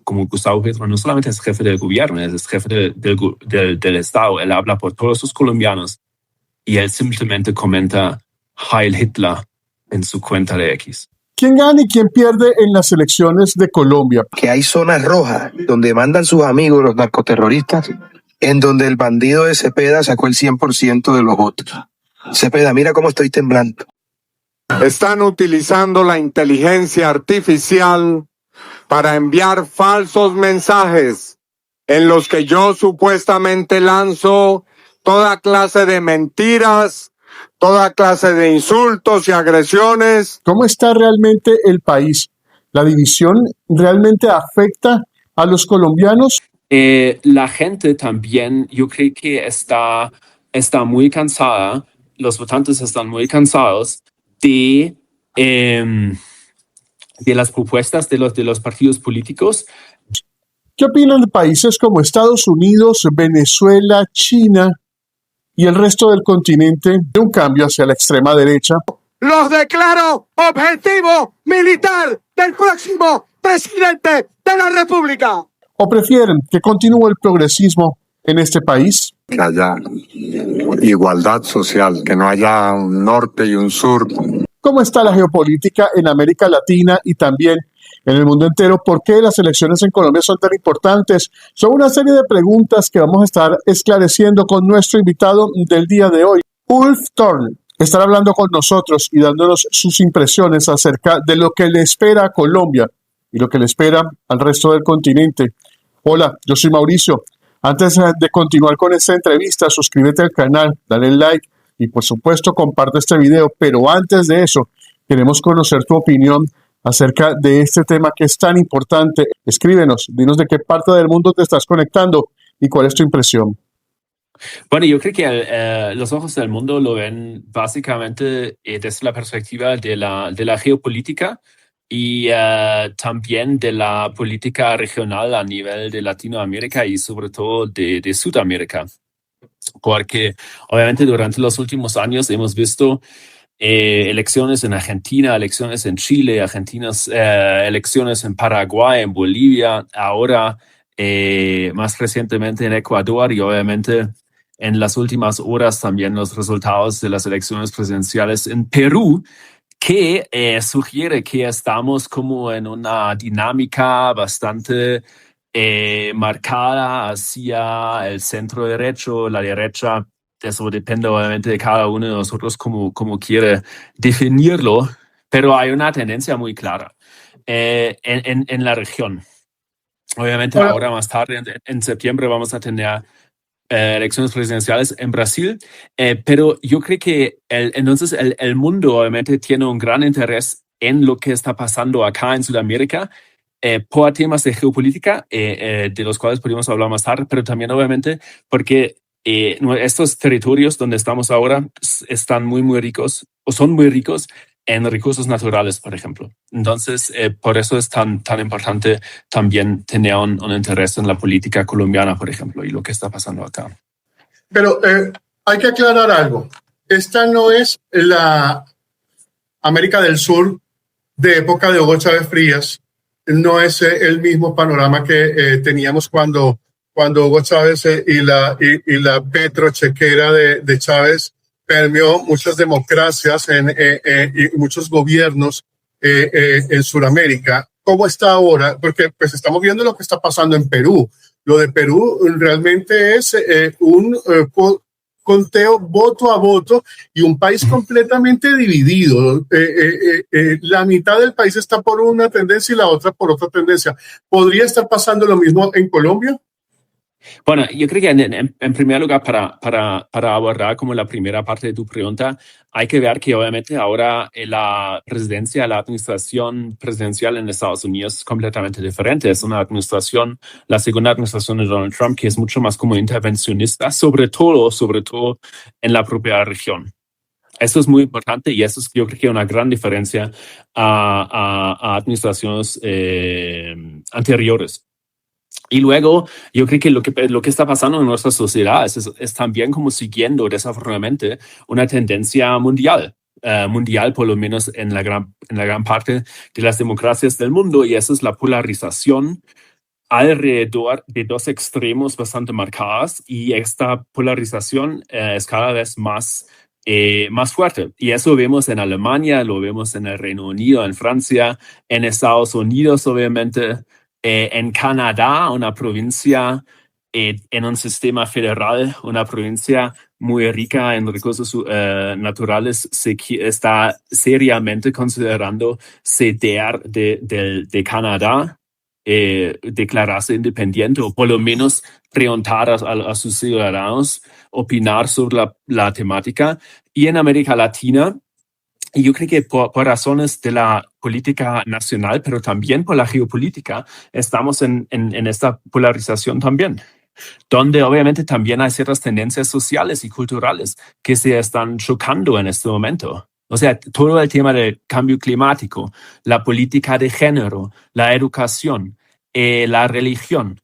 como Gustavo Petro no solamente es jefe del gobierno, es jefe del Estado. Él habla por todos los colombianos y él simplemente comenta Heil Hitler en su cuenta de X. ¿Quién gana y quién pierde en las elecciones de Colombia? Que hay zonas rojas donde mandan sus amigos los narcoterroristas, en donde el bandido de Cepeda sacó el 100% de los votos. Cepeda, mira cómo estoy temblando. Están utilizando la inteligencia artificial para enviar falsos mensajes en los que yo supuestamente lanzo toda clase de mentiras, toda clase de insultos y agresiones. ¿Cómo está realmente el país? ¿La división realmente afecta a los colombianos? La gente también, yo creo que está muy cansada, los votantes están muy cansados de las propuestas de los partidos políticos. ¿Qué opinan de países como Estados Unidos, Venezuela, China y el resto del continente de un cambio hacia la extrema derecha? Los declaro objetivo militar del próximo presidente de la República. ¿O prefieren que continúe el progresismo en este país? Que haya igualdad social, que no haya un norte y un sur. ¿Cómo está la geopolítica en América Latina y también en el mundo entero? ¿Por qué las elecciones en Colombia son tan importantes? Son una serie de preguntas que vamos a estar esclareciendo con nuestro invitado del día de hoy, Ulf Thorn. Estará hablando con nosotros y dándonos sus impresiones acerca de lo que le espera a Colombia y lo que le espera al resto del continente. Hola, yo soy Mauricio. Antes de continuar con esta entrevista, suscríbete al canal, dale like y por supuesto comparte este video. Pero antes de eso, queremos conocer tu opinión acerca de este tema que es tan importante. Escríbenos, dinos de qué parte del mundo te estás conectando y cuál es tu impresión. Bueno, yo creo que los ojos del mundo lo ven básicamente desde la perspectiva de la geopolítica y también de la política regional a nivel de Latinoamérica y sobre todo de Sudamérica. Porque obviamente durante los últimos años hemos visto elecciones en Argentina, elecciones en Chile, elecciones en Paraguay, en Bolivia, ahora más recientemente en Ecuador y obviamente en las últimas horas también los resultados de las elecciones presidenciales en Perú, que sugiere que estamos como en una dinámica bastante marcada hacia el centro derecho, la derecha. Eso depende obviamente de cada uno de nosotros como quiere definirlo, pero hay una tendencia muy clara en la región. Obviamente ahora más tarde, en septiembre, vamos a tener elecciones presidenciales en Brasil, pero yo creo que entonces el mundo obviamente tiene un gran interés en lo que está pasando acá en Sudamérica por temas de geopolítica, de los cuales podemos hablar más tarde, pero también obviamente porque estos territorios donde estamos ahora están muy ricos o son muy ricos en recursos naturales, por ejemplo. Entonces, por eso es tan importante también tener un interés en la política colombiana, por ejemplo, y lo que está pasando acá. Pero hay que aclarar algo. Esta no es la América del Sur de época de Hugo Chávez Frías. No es el mismo panorama que teníamos cuando Hugo Chávez y la petrochequera de Chávez permeó muchas democracias y muchos gobiernos en Sudamérica. ¿Cómo está ahora? Porque pues estamos viendo lo que está pasando en Perú. Lo de Perú realmente es un conteo voto a voto y un país completamente dividido. La mitad del país está por una tendencia y la otra por otra tendencia. ¿Podría estar pasando lo mismo en Colombia? Bueno, yo creo que en primer lugar, para abordar como la primera parte de tu pregunta, hay que ver que obviamente ahora la presidencia, la administración presidencial en Estados Unidos es completamente diferente. Es una administración, la segunda administración de Donald Trump, que es mucho más como intervencionista, sobre todo en la propia región. Eso es muy importante y eso es, yo creo que una gran diferencia a administraciones anteriores. Y luego, yo creo que lo que está pasando en nuestras sociedades es también como siguiendo, desafortunadamente, una tendencia mundial, por lo menos en la gran parte de las democracias del mundo, y esa es la polarización alrededor de dos extremos bastante marcados y esta polarización es cada vez más fuerte. Y eso vemos en Alemania, lo vemos en el Reino Unido, en Francia, en Estados Unidos, obviamente, en Canadá, una provincia en un sistema federal, una provincia muy rica en recursos naturales, está seriamente considerando ceder de Canadá, declararse independiente o por lo menos preguntar a sus ciudadanos opinar sobre la temática. Y en América Latina, yo creo que por razones de la política nacional, pero también por la geopolítica, estamos en esta polarización también, donde obviamente también hay ciertas tendencias sociales y culturales que se están chocando en este momento. O sea, todo el tema del cambio climático, la política de género, la educación, la religión,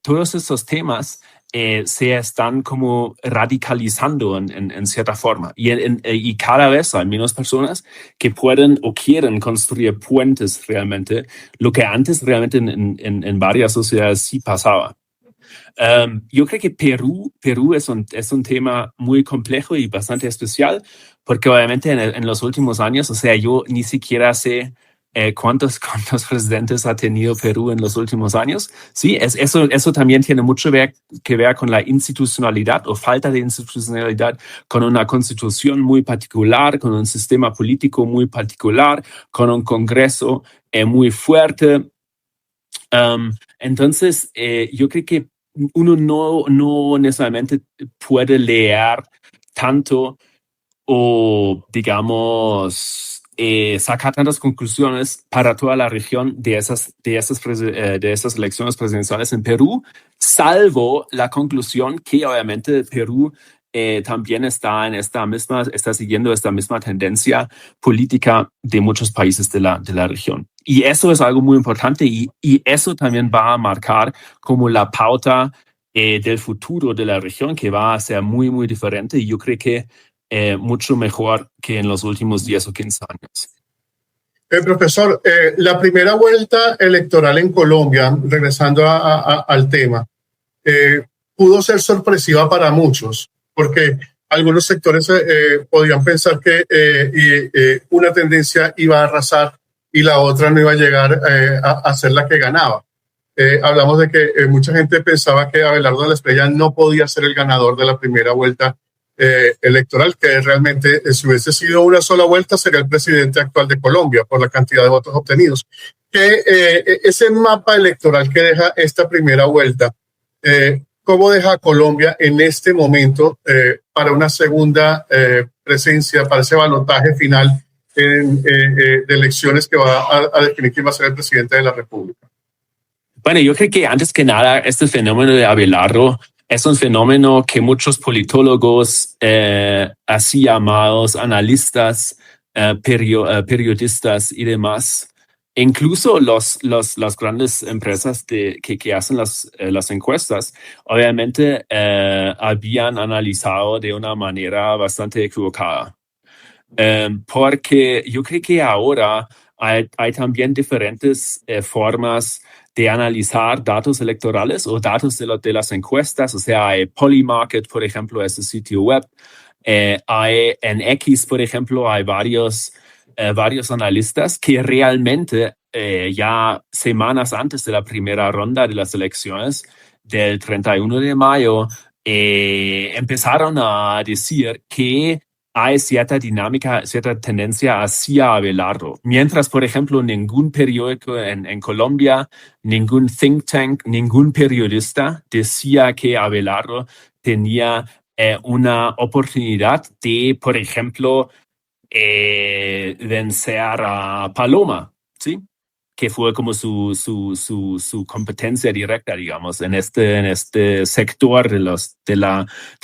todos estos temas se están como radicalizando en cierta forma. Y cada vez hay menos personas que pueden o quieren construir puentes realmente, lo que antes realmente en varias sociedades sí pasaba. Yo creo que Perú es un tema muy complejo y bastante especial, porque obviamente en los últimos años, o sea, yo ni siquiera sé cuántos presidentes ha tenido Perú en los últimos años. Sí, eso también tiene mucho que ver con la institucionalidad o falta de institucionalidad, con una constitución muy particular, con un sistema político muy particular, con un Congreso muy fuerte. Entonces, yo creo que uno no necesariamente puede leer tanto o, digamos, sacar tantas conclusiones para toda la región de esas elecciones presidenciales en Perú, salvo la conclusión que obviamente Perú también está siguiendo esta misma tendencia política de muchos países de la región. Y eso es algo muy importante y eso también va a marcar como la pauta del futuro de la región, que va a ser muy, muy diferente y yo creo que mucho mejor que en los últimos 10 o 15 años. Profesor, la primera vuelta electoral en Colombia, regresando al tema, pudo ser sorpresiva para muchos, porque algunos sectores podían pensar que una tendencia iba a arrasar y la otra no iba a llegar a ser la que ganaba. Hablamos de que mucha gente pensaba que Abelardo de la Espriella no podía ser el ganador de la primera vuelta electoral, que realmente si hubiese sido una sola vuelta sería el presidente actual de Colombia por la cantidad de votos obtenidos. Que ese mapa electoral que deja esta primera vuelta, ¿cómo deja a Colombia en este momento para una segunda presencia, para ese balotaje final de elecciones que va a definir quién va a ser el presidente de la República? Bueno, yo creo que antes que nada, este fenómeno de Abelardo es un fenómeno que muchos politólogos, así llamados analistas, periodistas y demás, incluso las grandes empresas que hacen las encuestas, obviamente habían analizado de una manera bastante equivocada. Porque yo creo que ahora hay también diferentes formas de analizar datos electorales o datos de las encuestas. O sea, hay Polymarket, por ejemplo, ese sitio web. Hay en X, por ejemplo, hay varios analistas que realmente ya semanas antes de la primera ronda de las elecciones del 31 de mayo empezaron a decir que hay cierta dinámica, cierta tendencia hacia Abelardo. Mientras, por ejemplo, ningún periódico en Colombia, ningún think tank, ningún periodista decía que Abelardo tenía una oportunidad de, por ejemplo, vencer a Paloma, ¿sí? Que fue como su competencia directa, digamos, en este sector de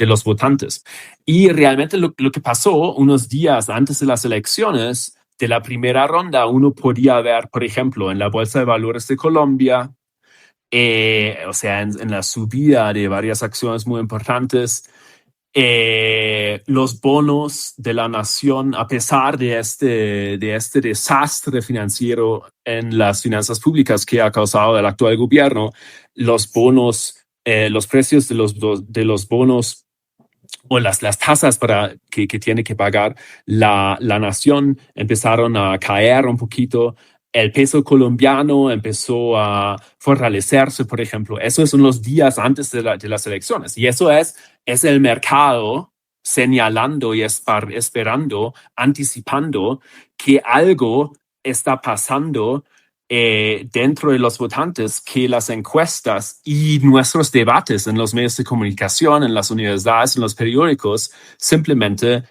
los votantes. Y realmente lo que pasó unos días antes de las elecciones de la primera ronda, uno podía ver, por ejemplo, en la Bolsa de Valores de Colombia, o sea, en la subida de varias acciones muy importantes, los bonos de la nación, a pesar de este desastre financiero en las finanzas públicas que ha causado el actual gobierno, los bonos, los precios de los bonos o las tasas que tiene que pagar la nación empezaron a caer un poquito. El peso colombiano empezó a fortalecerse, por ejemplo. Eso son los días antes de las elecciones. Y eso es el mercado señalando y esperando, anticipando que algo está pasando dentro de los votantes, que las encuestas y nuestros debates en los medios de comunicación, en las universidades, en los periódicos, simplemente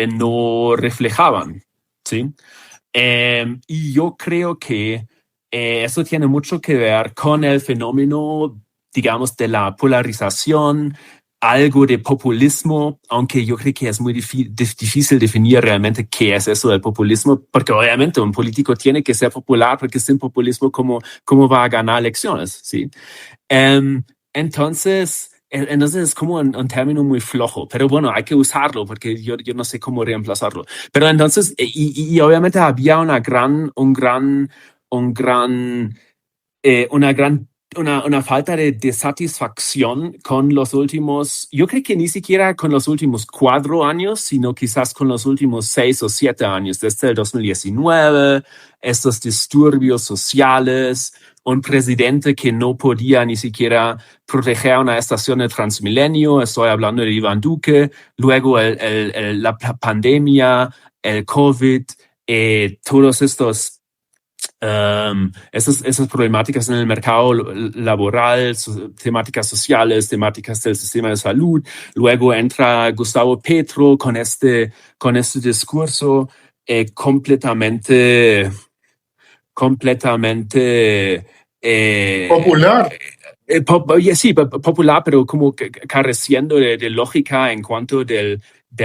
no reflejaban, ¿sí? Y yo creo que eso tiene mucho que ver con el fenómeno, digamos, de la polarización, algo de populismo, aunque yo creo que es muy difícil definir realmente qué es eso del populismo, porque obviamente un político tiene que ser popular, porque sin populismo, ¿cómo va a ganar elecciones? ¿Sí? Entonces es como un término muy flojo, pero bueno, hay que usarlo porque yo no sé cómo reemplazarlo. Pero entonces, y obviamente había una falta de satisfacción con los últimos, yo creo que ni siquiera con los últimos 4 años, sino quizás con los últimos 6 o 7 años, desde el 2019, estos disturbios sociales, un presidente que no podía ni siquiera proteger una estación de Transmilenio, estoy hablando de Iván Duque, luego la pandemia, el COVID, todos esas problemáticas en el mercado laboral, temáticas sociales, temáticas del sistema de salud. Luego entra Gustavo Petro con este discurso completamente Popular. Sí, popular, pero como careciendo de lógica en cuanto del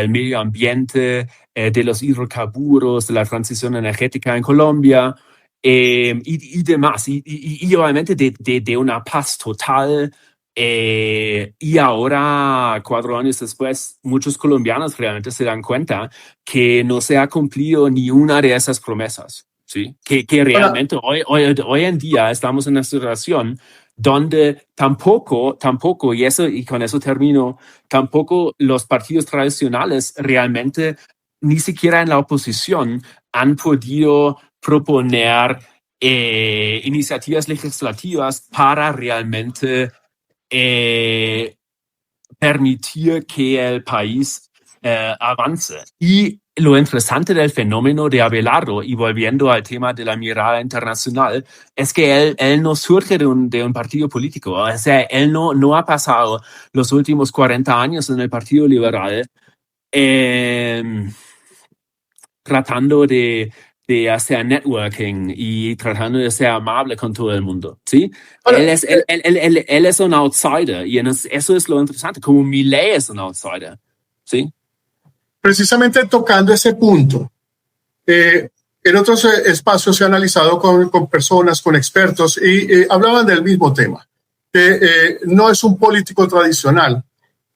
medio ambiente, de los hidrocarburos, de la transición energética en Colombia y demás. Y obviamente de una paz total. Y ahora, 4 años después, muchos colombianos realmente se dan cuenta que no se ha cumplido ni una de esas promesas. ¿Sí? Que realmente hoy en día estamos en una situación donde tampoco, y con eso termino, tampoco los partidos tradicionales realmente, ni siquiera en la oposición, han podido proponer iniciativas legislativas para realmente permitir que el país avance. Y lo interesante del fenómeno de Abelardo, y volviendo al tema de la mirada internacional, es que él no surge de un partido político. O sea, él no ha pasado los últimos 40 años en el Partido Liberal tratando de hacer networking y tratando de ser amable con todo el mundo, ¿sí? Él es un outsider y eso es lo interesante, como Milei es un outsider, ¿sí? Precisamente tocando ese punto, en otros espacios se ha analizado con personas, con expertos, y hablaban del mismo tema, que no es un político tradicional.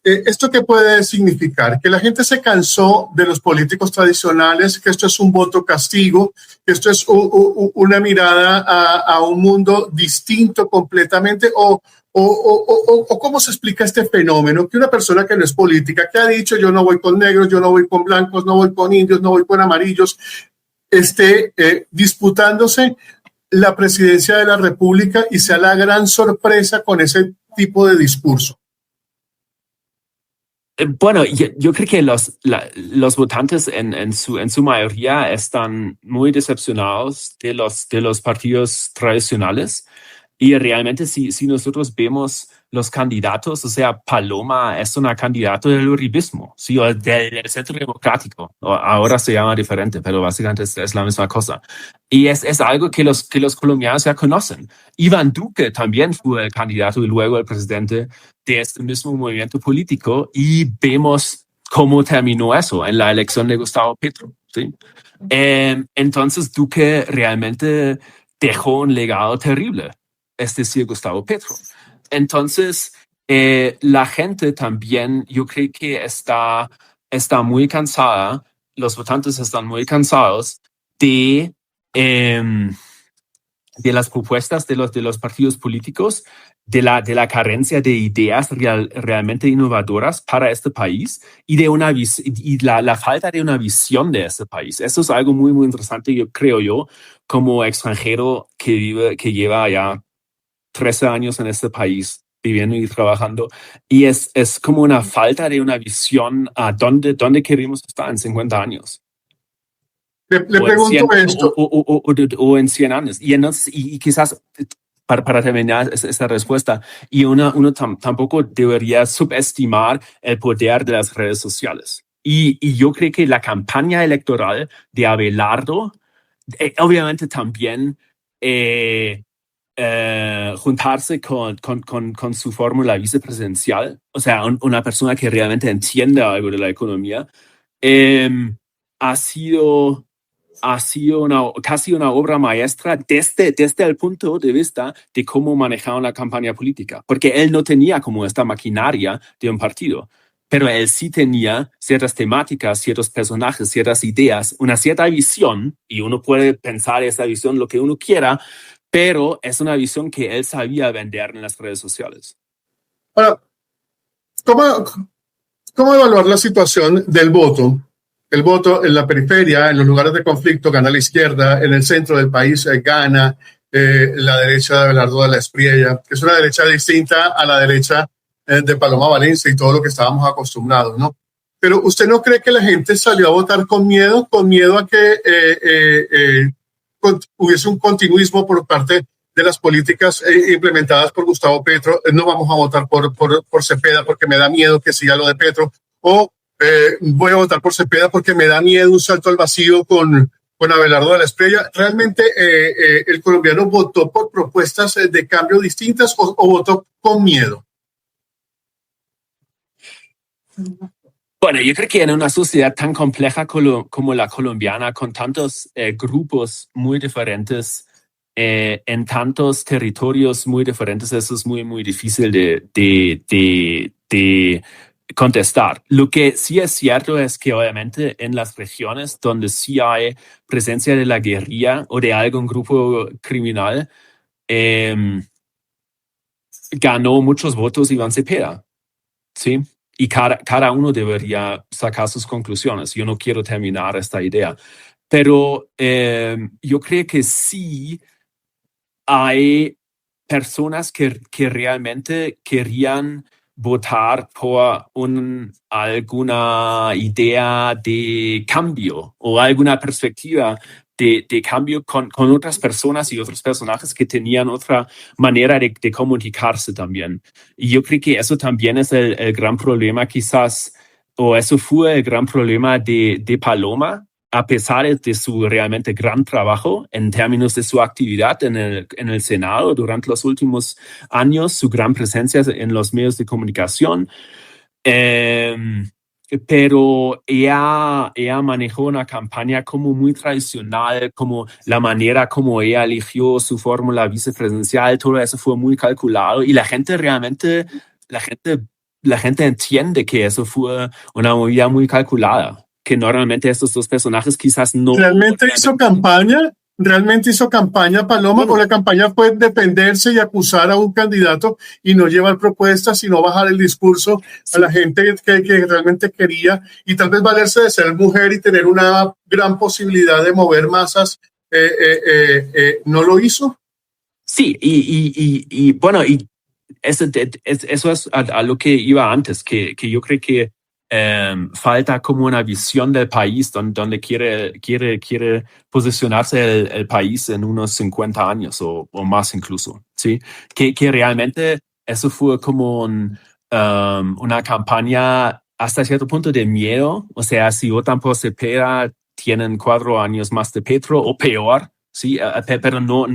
¿Esto qué puede significar? Que la gente se cansó de los políticos tradicionales, que esto es un voto castigo, que esto es una mirada a un mundo distinto completamente, o cómo se explica este fenómeno que una persona que no es política, que ha dicho yo no voy con negros, yo no voy con blancos, no voy con indios, no voy con amarillos, esté disputándose la presidencia de la República y sea la gran sorpresa con ese tipo de discurso? Bueno, yo creo que los votantes en su mayoría están muy decepcionados de los partidos tradicionales. Y realmente si nosotros vemos los candidatos, o sea, Paloma es una candidata del uribismo, ¿sí? O del centro democrático. Ahora se llama diferente, pero básicamente es la misma cosa. Y es algo que los colombianos ya conocen. Iván Duque también fue el candidato y luego el presidente de este mismo movimiento político y vemos cómo terminó eso en la elección de Gustavo Petro, ¿sí? Entonces Duque realmente dejó un legado terrible, es decir, Gustavo Petro. Entonces, la gente también, yo creo que está muy cansada, los votantes están muy cansados de las propuestas de los partidos políticos, de la carencia de ideas realmente innovadoras para este país y de la falta de una visión de este país. Eso es algo muy, muy interesante, creo yo, como extranjero que lleva ya 13 años en este país viviendo y trabajando, y es como una falta de una visión a dónde queremos estar en 50 años. Le pregunto esto. O en 100 años. Y quizás para terminar esta respuesta, y uno tampoco debería subestimar el poder de las redes sociales. Y yo creo que la campaña electoral de Abelardo, obviamente también juntarse con su fórmula vicepresidencial, o sea, una persona que realmente entiende algo de la economía, ha sido casi una obra maestra desde el punto de vista de cómo manejar una campaña política, porque él no tenía como esta maquinaria de un partido, pero él sí tenía ciertas temáticas, ciertos personajes, ciertas ideas, una cierta visión, y uno puede pensar esa visión lo que uno quiera, pero es una visión que él sabía vender en las redes sociales. Ahora, ¿cómo evaluar la situación del voto? El voto en la periferia, en los lugares de conflicto, gana la izquierda, en el centro del país gana la derecha de Abelardo de la Espriella, que es una derecha distinta a la derecha de Paloma Valencia y todo lo que estábamos acostumbrados, ¿no? Pero ¿usted no cree que la gente salió a votar con miedo a que hubiese un continuismo por parte de las políticas implementadas por Gustavo Petro? No vamos a votar por Cepeda porque me da miedo que siga lo de Petro, o voy a votar por Cepeda porque me da miedo un salto al vacío con Abelardo de la Espriella. ¿Realmente el colombiano votó por propuestas de cambio distintas o votó con miedo? Bueno, yo creo que en una sociedad tan compleja como la colombiana, con tantos grupos muy diferentes, en tantos territorios muy diferentes, eso es muy, muy difícil de contestar. Lo que sí es cierto es que obviamente en las regiones donde sí hay presencia de la guerrilla o de algún grupo criminal, ganó muchos votos Iván Cepeda, ¿sí? Y cada uno debería sacar sus conclusiones. Yo no quiero terminar esta idea, pero yo creo que sí hay personas que realmente querían votar por alguna idea de cambio o alguna perspectiva de cambio con otras personas y otros personajes que tenían otra manera de comunicarse también. Y yo creo que eso también es el gran problema quizás, o eso fue el gran problema de Paloma, a pesar de su realmente gran trabajo en términos de su actividad en el Senado durante los últimos años, su gran presencia en los medios de comunicación. Pero ella manejó una campaña como muy tradicional, como la manera como ella eligió su fórmula vicepresidencial, todo eso fue muy calculado y la gente realmente, la gente entiende que eso fue una movida muy calculada, que normalmente estos dos personajes quizás no... ¿Realmente hizo campaña? ¿Realmente hizo campaña Paloma? ¿O la campaña fue defenderse y acusar a un candidato y no llevar propuestas, sino bajar el discurso a la gente que realmente quería, y tal vez valerse de ser mujer y tener una gran posibilidad de mover masas? ¿No lo hizo? Sí, y bueno, y eso es a lo que iba antes, que yo creo que falta como una visión del país donde quiere posicionarse el país en unos 50 años o más incluso, ¿sí? Que realmente eso fue como una campaña hasta cierto punto de miedo, o sea, si votan por Cepeda, tienen 4 años más de Petro o peor, ¿sí? Pero no,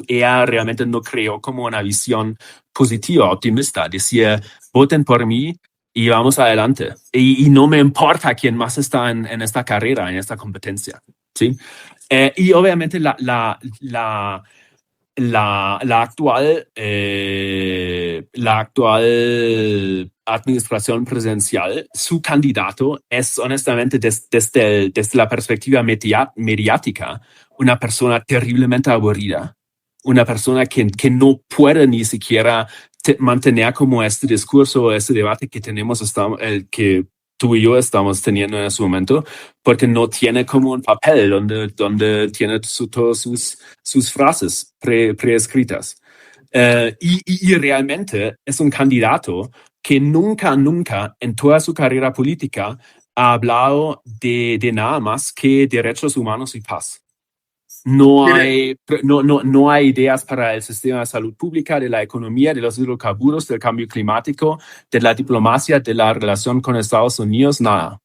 ella realmente no creó como una visión positiva, optimista, decía, voten por mí y vamos adelante. Y no me importa quién más está en esta carrera, en esta competencia, ¿sí? Y obviamente la actual la actual administración presidencial, su candidato es honestamente desde la perspectiva mediática una persona terriblemente aburrida, una persona que no puede ni siquiera mantener como este discurso, este debate que tenemos, que tú y yo estamos teniendo en ese momento, porque no tiene como un papel donde tiene todas sus frases preescritas. Y realmente es un candidato que nunca en toda su carrera política ha hablado de nada más que derechos humanos y paz. No hay ideas para el sistema de salud pública, de la economía, de los hidrocarburos, del cambio climático, de la diplomacia, de la relación con Estados Unidos, nada.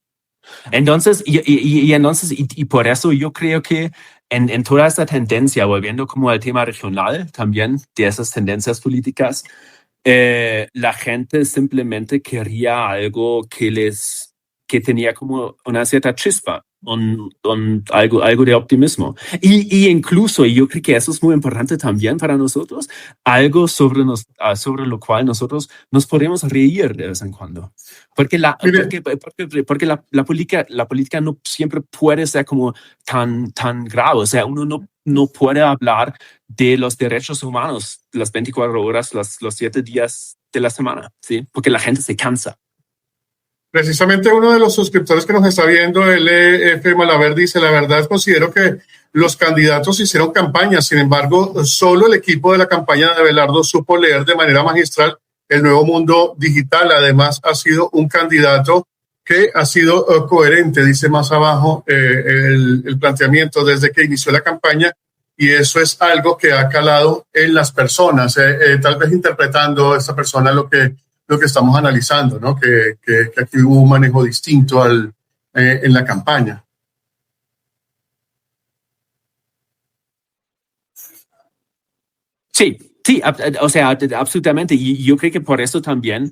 Entonces, y por eso yo creo que en toda esta tendencia, volviendo como al tema regional también, de esas tendencias políticas, la gente simplemente quería algo que tenía como una cierta chispa, algo de optimismo. Y incluso, y yo creo que eso es muy importante también para nosotros, algo sobre lo cual nosotros nos podemos reír de vez en cuando. Porque la política no siempre puede ser como tan grave. O sea, uno no puede hablar de los derechos humanos las 24 horas, los 7 días de la semana, ¿sí? Porque la gente se cansa. Precisamente uno de los suscriptores que nos está viendo, LF Malaver, dice: la verdad considero que los candidatos hicieron campaña, sin embargo, solo el equipo de la campaña de Abelardo supo leer de manera magistral el nuevo mundo digital. Además, ha sido un candidato que ha sido coherente, dice más abajo el planteamiento desde que inició la campaña, y eso es algo que ha calado en las personas, tal vez interpretando a esta persona lo que estamos analizando, ¿no? Que aquí hubo un manejo distinto en la campaña. Sí, o sea, absolutamente. Y yo creo que por eso también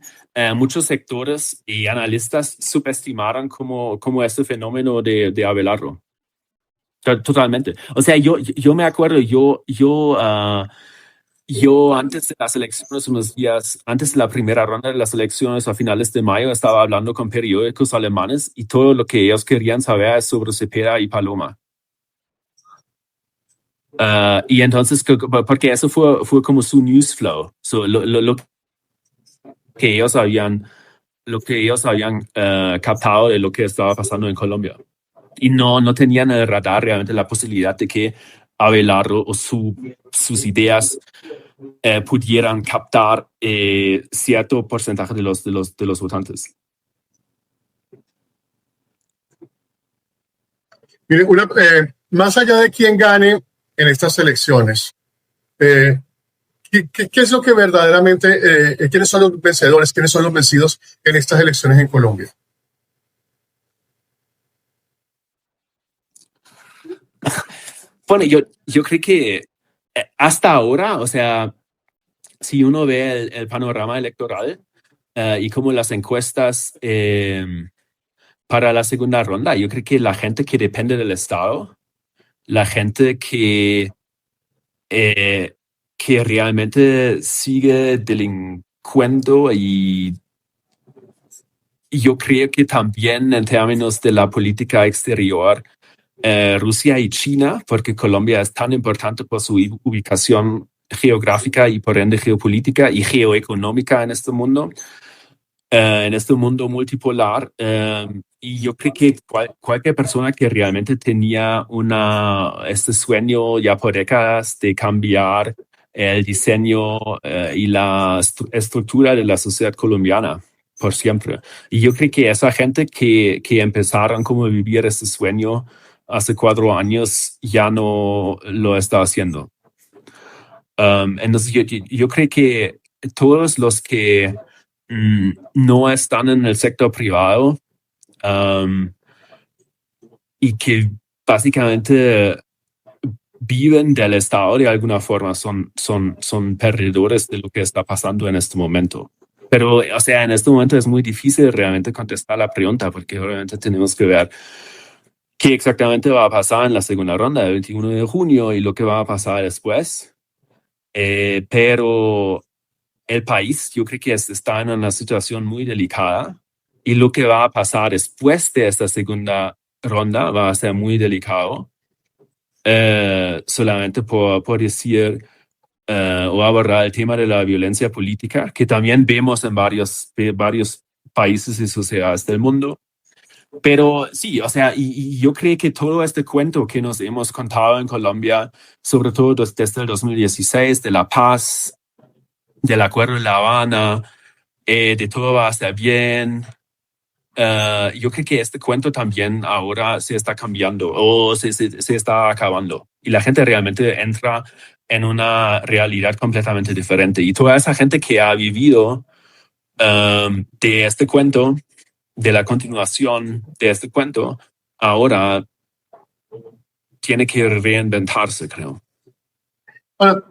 muchos sectores y analistas subestimaron como este fenómeno de Abelardo. Totalmente. O sea, yo me acuerdo, yo antes de las elecciones, unos días antes de la primera ronda de las elecciones a finales de mayo, estaba hablando con periódicos alemanes y todo lo que ellos querían saber es sobre Cepeda y Paloma. Y entonces, porque eso fue como su news flow, lo que ellos habían captado de lo que estaba pasando en Colombia. Y no tenían en el radar realmente la posibilidad de que Abelardo o sus ideas pudieran captar cierto porcentaje de los votantes. Mire, más allá de quién gane en estas elecciones, ¿qué es lo que verdaderamente, quiénes son los vencedores, quiénes son los vencidos en estas elecciones en Colombia? Bueno, yo creo que hasta ahora, o sea, si uno ve el panorama electoral y como las encuestas para la segunda ronda, yo creo que la gente que depende del Estado, la gente que realmente sigue delincuendo, y yo creo que también en términos de la política exterior, Rusia y China, porque Colombia es tan importante por su ubicación geográfica y por ende geopolítica y geoeconómica en este mundo multipolar. Y yo creo que cualquier persona que realmente tenía este sueño ya por décadas de cambiar el diseño y la estructura de la sociedad colombiana por siempre. Y yo creo que esa gente que empezaron como a vivir este sueño hace 4 años ya no lo está haciendo. Entonces yo creo que todos los que no están en el sector privado y que básicamente viven del Estado de alguna forma son perdedores de lo que está pasando en este momento. Pero, o sea, en este momento es muy difícil realmente contestar la pregunta, porque obviamente tenemos que ver qué exactamente va a pasar en la segunda ronda del 21 de junio y lo que va a pasar después. Pero el país, yo creo que está en una situación muy delicada y lo que va a pasar después de esta segunda ronda va a ser muy delicado. Solamente por decir o abordar el tema de la violencia política, que también vemos en varios países y sociedades del mundo. Pero sí, o sea, y yo creo que todo este cuento que nos hemos contado en Colombia, sobre todo desde el 2016, de la paz, del acuerdo de La Habana, de todo va a estar bien. Yo creo que este cuento también ahora se está cambiando o se está acabando y la gente realmente entra en una realidad completamente diferente. Y toda esa gente que ha vivido de este cuento, de la continuación de este cuento, ahora tiene que reinventarse, creo. Ahora,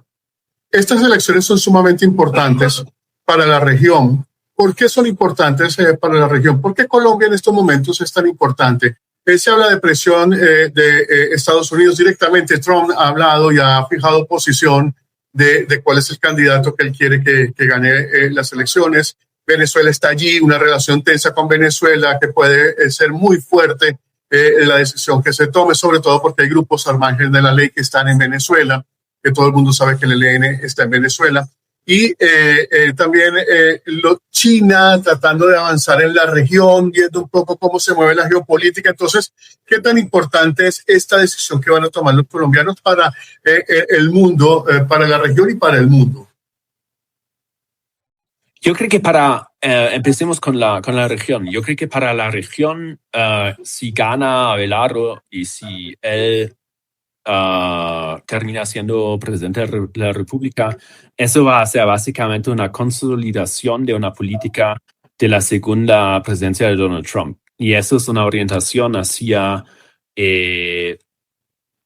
estas elecciones son sumamente importantes para la región. ¿Por qué son importantes para la región? ¿Por qué Colombia en estos momentos es tan importante? Se habla de presión de Estados Unidos directamente. Trump ha hablado y ha fijado posición de cuál es el candidato que él quiere que gane las elecciones. Venezuela está allí, una relación tensa con Venezuela que puede ser muy fuerte la decisión que se tome, sobre todo porque hay grupos al margen de la ley que están en Venezuela, que todo el mundo sabe que el ELN está en Venezuela. Y también China tratando de avanzar en la región, viendo un poco cómo se mueve la geopolítica. Entonces, ¿qué tan importante es esta decisión que van a tomar los colombianos para el mundo, para la región y para el mundo? Yo creo que empecemos con la región. Yo creo que para la región, si gana Abelardo y si él termina siendo presidente de la República, eso va a ser básicamente una consolidación de una política de la segunda presidencia de Donald Trump. Y eso es una orientación hacia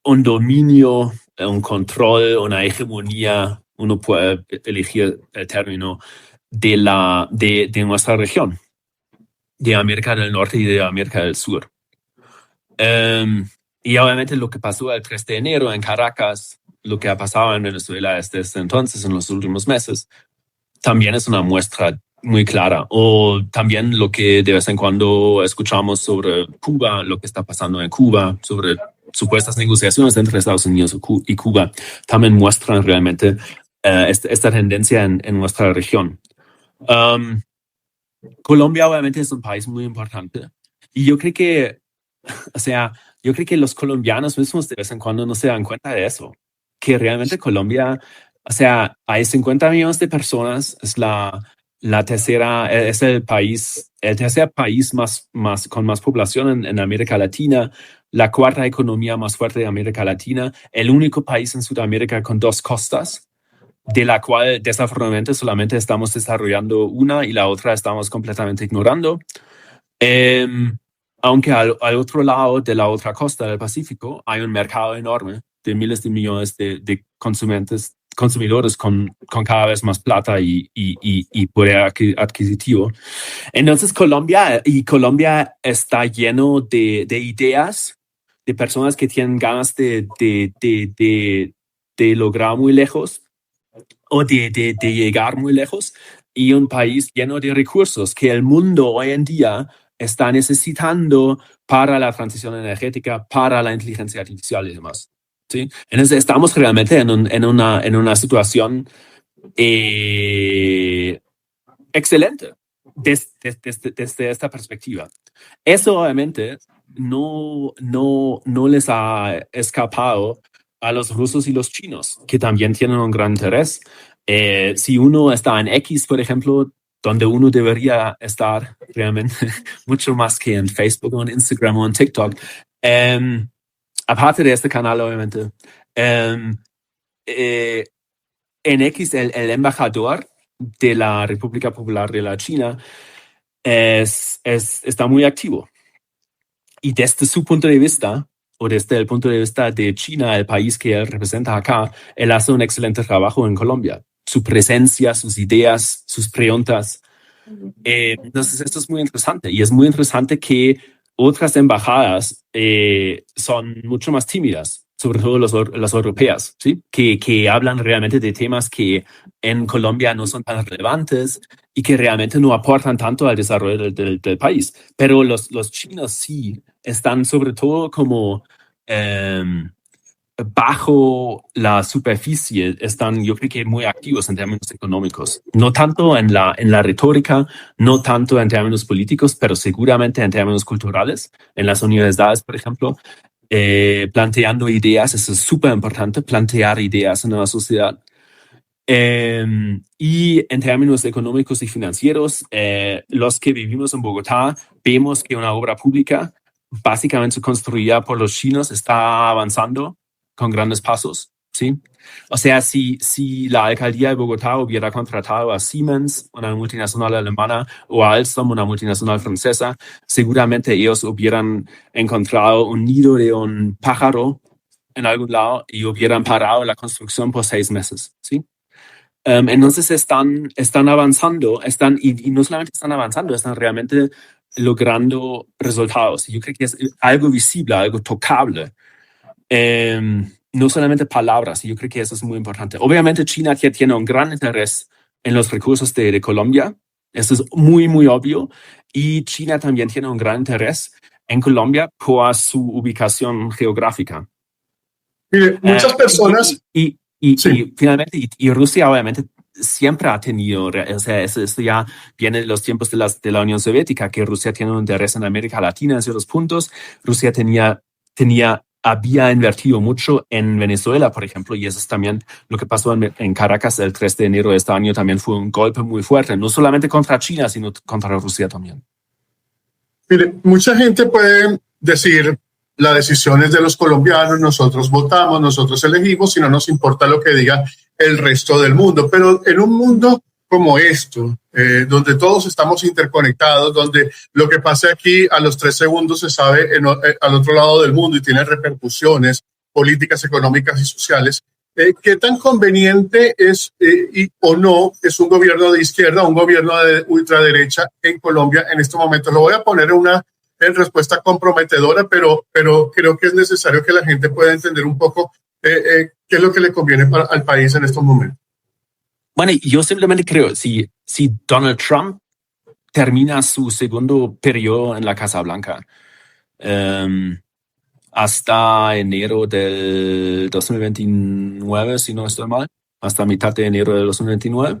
un dominio, un control, una hegemonía, uno puede elegir el término, de nuestra región, de América del Norte y de América del Sur. Y obviamente lo que pasó el 3 de enero en Caracas, lo que ha pasado en Venezuela desde entonces, en los últimos meses, también es una muestra muy clara. O también lo que de vez en cuando escuchamos sobre Cuba, lo que está pasando en Cuba, sobre supuestas negociaciones entre Estados Unidos y Cuba, también muestran realmente esta tendencia en nuestra región. Colombia obviamente es un país muy importante y yo creo que, yo creo que los colombianos mismos de vez en cuando no se dan cuenta de eso, que realmente Colombia, hay 50 millones de personas, es la tercera, es el tercer país con más población en América Latina, la cuarta economía más fuerte de América Latina, el único país en Sudamérica con 2 costas, de la cual desafortunadamente solamente estamos desarrollando una y la otra estamos completamente ignorando. Aunque al otro lado de la otra costa del Pacífico hay un mercado enorme de miles de millones de consumidores con cada vez más plata y poder adquisitivo. Entonces Colombia está lleno de ideas, de personas que tienen ganas de lograr muy lejos o de llegar muy lejos, y un país lleno de recursos que el mundo hoy en día está necesitando para la transición energética, para la inteligencia artificial y demás. ¿Sí? Entonces estamos realmente en una situación excelente desde esta perspectiva. Eso obviamente no les ha escapado a los rusos y los chinos, que también tienen un gran interés. Si uno está en X, por ejemplo, donde uno debería estar realmente mucho más que en Facebook o en Instagram o en TikTok, aparte de este canal, obviamente, en X, el embajador de la República Popular de la China está muy activo. Y desde su punto de vista, o desde el punto de vista de China, el país que él representa acá, él hace un excelente trabajo en Colombia. Su presencia, sus ideas, sus preguntas. Entonces, esto es muy interesante. Y es muy interesante que otras embajadas son mucho más tímidas sobre todo las europeas, ¿sí? Que hablan realmente de temas que en Colombia no son tan relevantes y que realmente no aportan tanto al desarrollo del país. Pero los chinos sí están sobre todo como bajo la superficie, están yo creo que muy activos en términos económicos. No tanto en la retórica, no tanto en términos políticos, pero seguramente en términos culturales. En las universidades, por ejemplo, planteando ideas, eso es súper importante, plantear ideas en la sociedad. Y en términos económicos y financieros, los que vivimos en Bogotá vemos que una obra pública básicamente construida por los chinos está avanzando con grandes pasos, ¿sí? O sea, si la alcaldía de Bogotá hubiera contratado a Siemens, una multinacional alemana, o a Alstom, una multinacional francesa, seguramente ellos hubieran encontrado un nido de un pájaro en algún lado y hubieran parado la construcción por 6 meses, ¿sí? Entonces están avanzando, y no solamente están avanzando, están realmente logrando resultados. Yo creo que es algo visible, algo tocable. No solamente palabras, yo creo que eso es muy importante. Obviamente China tiene un gran interés en los recursos de Colombia, eso es muy, muy obvio, y China también tiene un gran interés en Colombia por su ubicación geográfica. Mire, muchas personas... Sí. Y finalmente, y Rusia obviamente siempre ha tenido, o sea, esto ya viene de los tiempos de la Unión Soviética, que Rusia tiene un interés en América Latina en ciertos puntos. Rusia había invertido mucho en Venezuela, por ejemplo, y eso es también lo que pasó en Caracas el 3 de enero de este año, también fue un golpe muy fuerte, no solamente contra China, sino contra Rusia también. Mire, mucha gente puede decir, la decisión es de los colombianos, nosotros votamos, nosotros elegimos y no nos importa lo que diga el resto del mundo. Pero en un mundo como esto, donde todos estamos interconectados, donde lo que pase aquí a los 3 segundos se sabe al otro lado del mundo y tiene repercusiones políticas, económicas y sociales, ¿qué tan conveniente es o no es un gobierno de izquierda, un gobierno de ultraderecha en Colombia en este momento? Lo voy a poner en respuesta comprometedora, pero creo que es necesario que la gente pueda entender un poco qué es lo que le conviene al país en estos momentos. Bueno, yo simplemente creo, si Donald Trump termina su segundo periodo en la Casa Blanca hasta enero del 2029, si no estoy mal, hasta mitad de enero del 2029,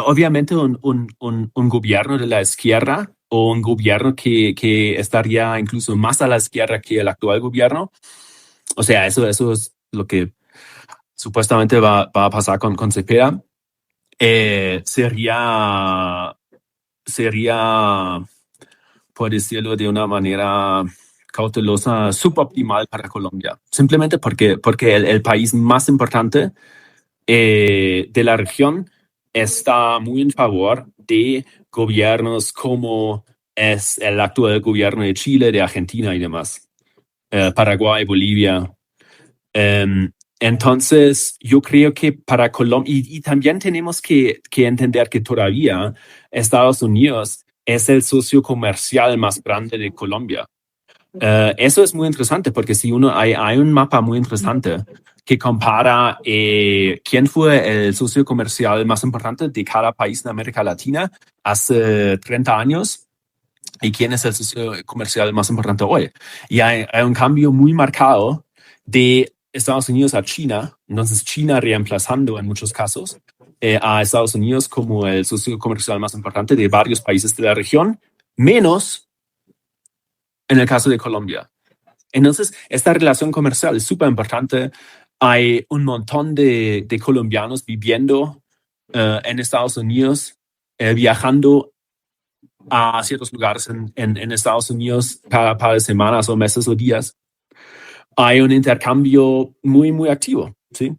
obviamente un gobierno de la izquierda o un gobierno que estaría incluso más a la izquierda que el actual gobierno, o sea, eso es lo que supuestamente va a pasar con Cepeda, sería, por decirlo de una manera cautelosa, suboptimal para Colombia. Simplemente porque el país más importante de la región está muy en favor de gobiernos como es el actual gobierno de Chile, de Argentina y demás, Paraguay, Bolivia. Entonces, yo creo que para Colombia, y también tenemos que entender que todavía Estados Unidos es el socio comercial más grande de Colombia. Eso es muy interesante porque si hay un mapa muy interesante que compara quién fue el socio comercial más importante de cada país de América Latina hace 30 años y quién es el socio comercial más importante hoy. Y hay un cambio muy marcado de Estados Unidos a China, entonces China reemplazando en muchos casos a Estados Unidos como el socio comercial más importante de varios países de la región, menos en el caso de Colombia. Entonces, esta relación comercial es súper importante. Hay un montón de colombianos viviendo en Estados Unidos, viajando a ciertos lugares en Estados Unidos cada par de semanas o meses o días. Hay un intercambio muy, muy activo, ¿sí?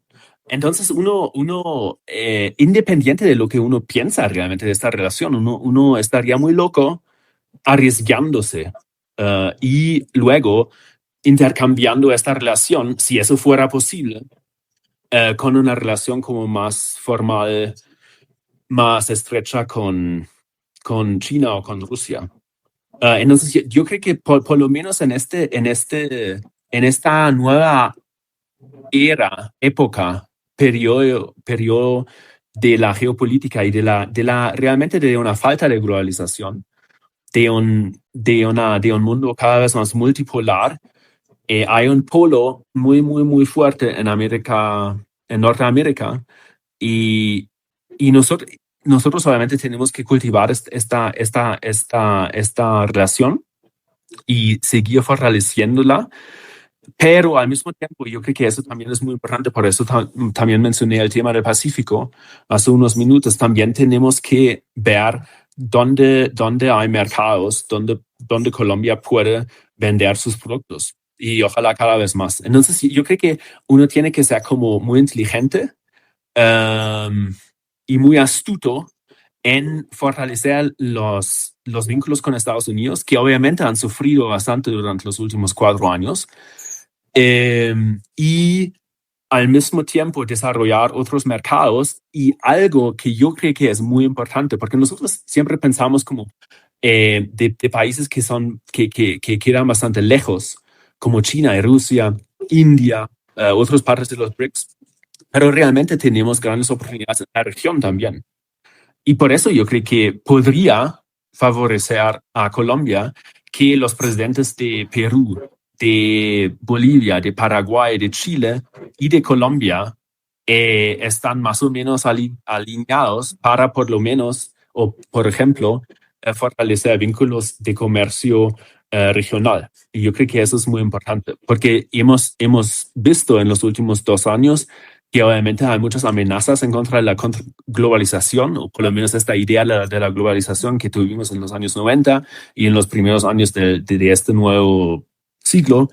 Entonces, uno independiente de lo que uno piensa realmente de esta relación, uno estaría muy loco arriesgándose y luego intercambiando esta relación, si eso fuera posible, con una relación como más formal, más estrecha con China o con Rusia. Entonces, yo creo que por lo menos en esta nueva época, periodo de la geopolítica y realmente de una falta de globalización, de un mundo cada vez más multipolar, hay un polo muy, muy, muy fuerte en Norteamérica, y nosotros obviamente tenemos que cultivar esta relación y seguir fortaleciéndola, pero al mismo tiempo yo creo que eso también es muy importante. Por eso también mencioné el tema del Pacífico hace unos minutos. También tenemos que ver dónde hay mercados, dónde Colombia puede vender sus productos, y ojalá cada vez más. Entonces yo creo que uno tiene que ser como muy inteligente y muy astuto en fortalecer los vínculos con Estados Unidos, que obviamente han sufrido bastante durante los últimos 4 años, y al mismo tiempo desarrollar otros mercados. Y algo que yo creo que es muy importante, porque nosotros siempre pensamos como de países que quedan bastante lejos, como China y Rusia, India, otras partes de los BRICS, pero realmente tenemos grandes oportunidades en la región también. Y por eso yo creo que podría favorecer a Colombia que los presidentes de Perú, de Bolivia, de Paraguay, de Chile y de Colombia están más o menos alineados para por lo menos, o por ejemplo, fortalecer vínculos de comercio regional. Y yo creo que eso es muy importante, porque hemos visto en los últimos 2 años que obviamente hay muchas amenazas en contra de la globalización, o por lo menos esta idea de la globalización que tuvimos en los años 90 y en los primeros años de este nuevo siglo,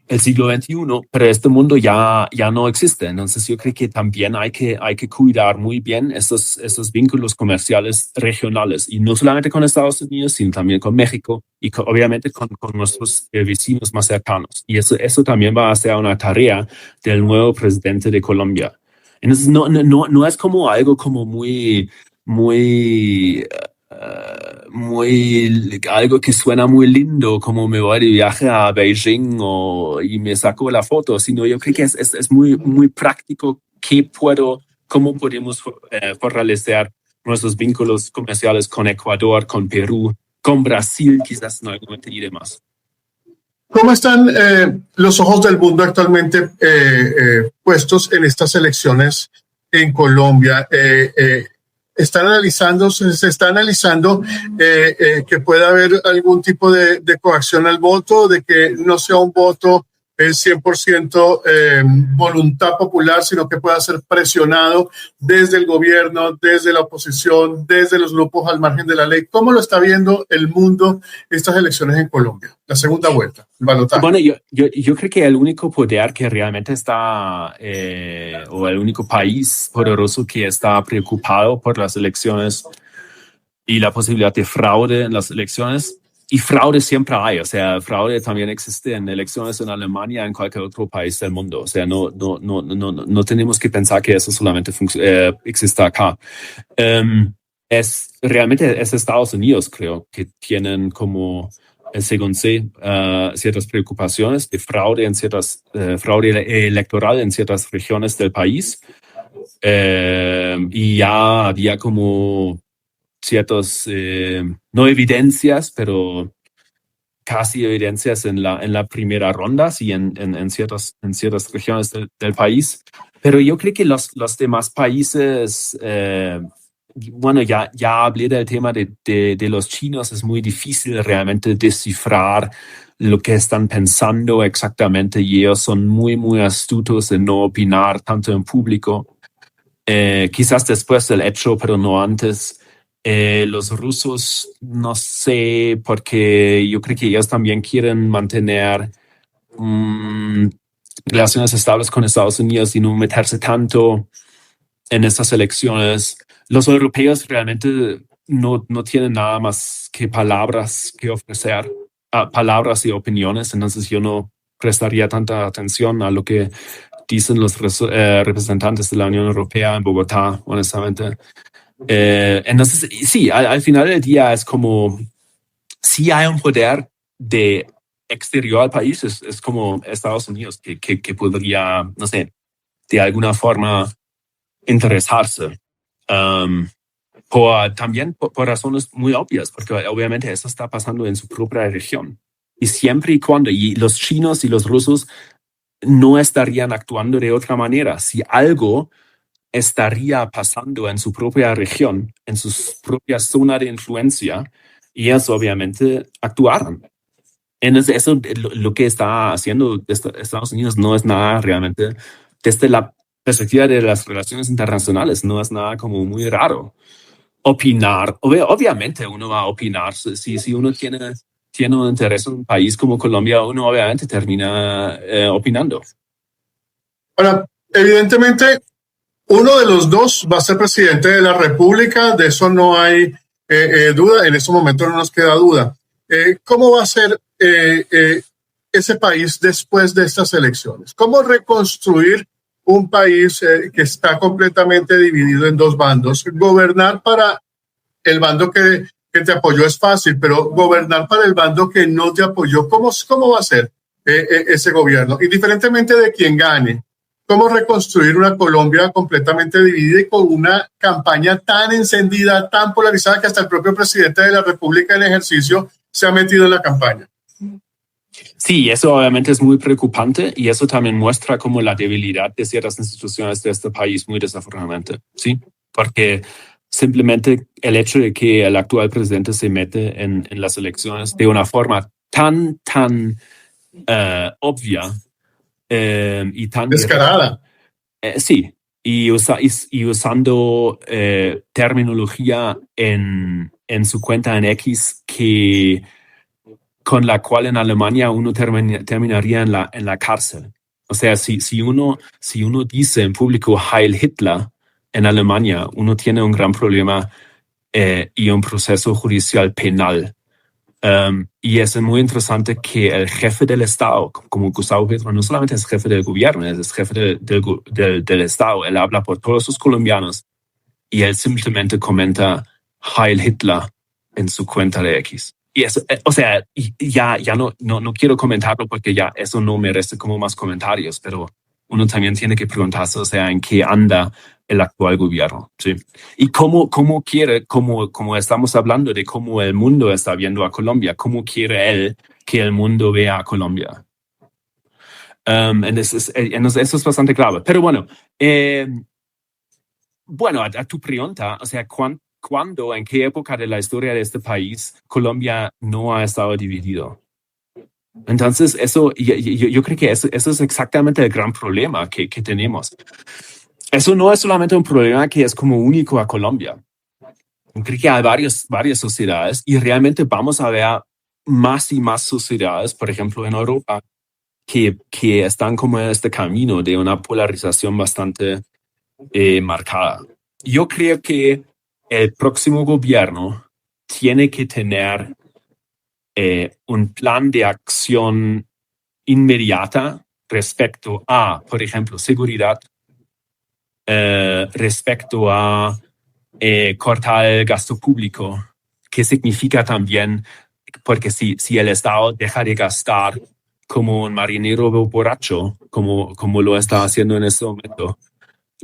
el siglo XXI, pero este mundo ya no existe. Entonces yo creo que también hay que cuidar muy bien esos vínculos comerciales regionales, y no solamente con Estados Unidos, sino también con México y obviamente con nuestros vecinos más cercanos. Y eso también va a ser una tarea del nuevo presidente de Colombia. Entonces no es como algo como muy algo que suena muy lindo, como me voy de viaje a Beijing y me saco la foto, sino yo creo que es muy, muy práctico. ¿Cómo podemos fortalecer nuestros vínculos comerciales con Ecuador, con Perú, con Brasil, quizás en algún momento y demás? ¿Cómo están los ojos del mundo actualmente puestos en estas elecciones en Colombia? Se está analizando que pueda haber algún tipo de coacción al voto, de que no sea un voto 100% voluntad popular, sino que pueda ser presionado desde el gobierno, desde la oposición, desde los grupos al margen de la ley. ¿Cómo lo está viendo el mundo estas elecciones en Colombia? La segunda vuelta, el balotaje. Bueno, yo creo que el único poder que realmente está, o el único país poderoso que está preocupado por las elecciones y la posibilidad de fraude en las elecciones, y fraude siempre hay, o sea, fraude también existe en elecciones en Alemania, en cualquier otro país del mundo. O sea, no tenemos que pensar que eso solamente existe acá. Realmente es Estados Unidos, creo, que tienen como, según sé, ciertas preocupaciones de fraude fraude electoral en ciertas regiones del país. Y ya había como ciertas, no evidencias, pero casi evidencias en la primera ronda, sí, en ciertas regiones del país. Pero yo creo que los demás países, bueno, ya hablé del tema de los chinos. Es muy difícil realmente descifrar lo que están pensando exactamente, y ellos son muy, muy astutos en no opinar tanto en público. Quizás después del hecho, pero no antes. Los rusos, no sé, porque yo creo que ellos también quieren mantener relaciones estables con Estados Unidos y no meterse tanto en estas elecciones. Los europeos realmente no tienen nada más que palabras que ofrecer, palabras y opiniones. Entonces yo no prestaría tanta atención a lo que dicen los representantes de la Unión Europea en Bogotá, honestamente. Entonces, sí, al final del día es como si hay un poder de exterior al país, es como Estados Unidos, que podría, no sé, de alguna forma interesarse. También por razones muy obvias, porque obviamente eso está pasando en su propia región. Y siempre y cuando, y los chinos y los rusos no estarían actuando de otra manera. Si algo estaría pasando en su propia región, en su propia zona de influencia, ellos obviamente actuaran. Entonces, eso lo que está haciendo Estados Unidos no es nada realmente, desde la perspectiva de las relaciones internacionales, no es nada como muy raro. Opinar, obviamente uno va a opinar, si uno tiene un interés en un país como Colombia, uno obviamente termina opinando. Ahora, evidentemente, uno de los dos va a ser presidente de la República, de eso no hay duda, en este momento no nos queda duda. ¿Cómo va a ser ese país después de estas elecciones? ¿Cómo reconstruir un país que está completamente dividido en dos bandos? Gobernar para el bando que te apoyó es fácil, pero gobernar para el bando que no te apoyó, ¿cómo va a ser ese gobierno? Indiferentemente de quién gane, ¿cómo reconstruir una Colombia completamente dividida y con una campaña tan encendida, tan polarizada, que hasta el propio presidente de la República en ejercicio se ha metido en la campaña? Sí, eso obviamente es muy preocupante y eso también muestra como la debilidad de ciertas instituciones de este país, muy desafortunadamente, ¿sí? Porque simplemente el hecho de que el actual presidente se mete en las elecciones de una forma tan obvia y tan descarada. Sí, y usando terminología en su cuenta en X que con la cual en Alemania uno terminaría en la cárcel. O sea, si uno dice en público Heil Hitler en Alemania, uno tiene un gran problema y un proceso judicial penal. Y es muy interesante que el jefe del Estado, como Gustavo Petro, no solamente es jefe del gobierno, es jefe del Estado. Él habla por todos los colombianos y él simplemente comenta Heil Hitler en su cuenta de X. Y eso, o sea, ya no quiero comentarlo porque ya eso no merece como más comentarios, pero uno también tiene que preguntarse, o sea, en qué anda el actual gobierno, ¿sí? Y cómo quiere, como estamos hablando de cómo el mundo está viendo a Colombia, cómo quiere él que el mundo vea a Colombia. Entonces, eso es bastante clave. Pero bueno, a tu pregunta, o sea, ¿cuándo, en qué época de la historia de este país Colombia no ha estado dividido? Entonces, eso, yo creo que eso es exactamente el gran problema que tenemos. Eso no es solamente un problema que es como único a Colombia. Yo creo que hay varias sociedades y realmente vamos a ver más y más sociedades, por ejemplo, en Europa, que están como en este camino de una polarización bastante marcada. Yo creo que el próximo gobierno tiene que tener un plan de acción inmediata respecto a, por ejemplo, seguridad, respecto a cortar el gasto público, que significa también, porque si el Estado deja de gastar como un marinero borracho, como lo está haciendo en este momento.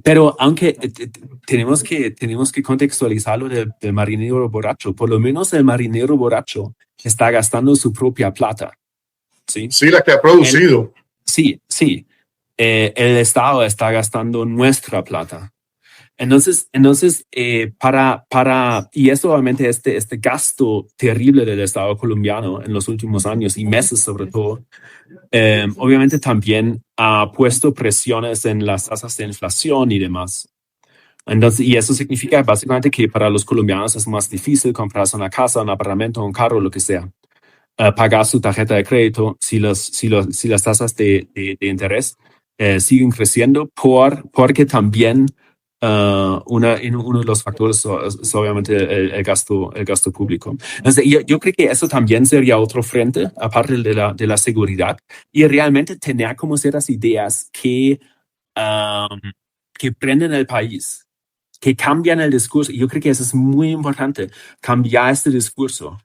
Pero aunque tenemos que contextualizarlo del marinero borracho, por lo menos el marinero borracho está gastando su propia plata. Sí, sí, la que ha producido. Sí. El Estado está gastando nuestra plata. Entonces, y eso obviamente este gasto terrible del Estado colombiano en los últimos años y meses sobre todo, obviamente también ha puesto presiones en las tasas de inflación y demás. Entonces, y eso significa básicamente que para los colombianos es más difícil comprarse una casa, un apartamento, un carro, lo que sea. Pagar su tarjeta de crédito si las tasas de interés siguen creciendo porque también uno de los factores es obviamente el gasto público. Entonces, yo creo que eso también sería otro frente, aparte de la seguridad, y realmente tener como ciertas ideas que prenden el país, que cambian el discurso. Y yo creo que eso es muy importante, cambiar este discurso.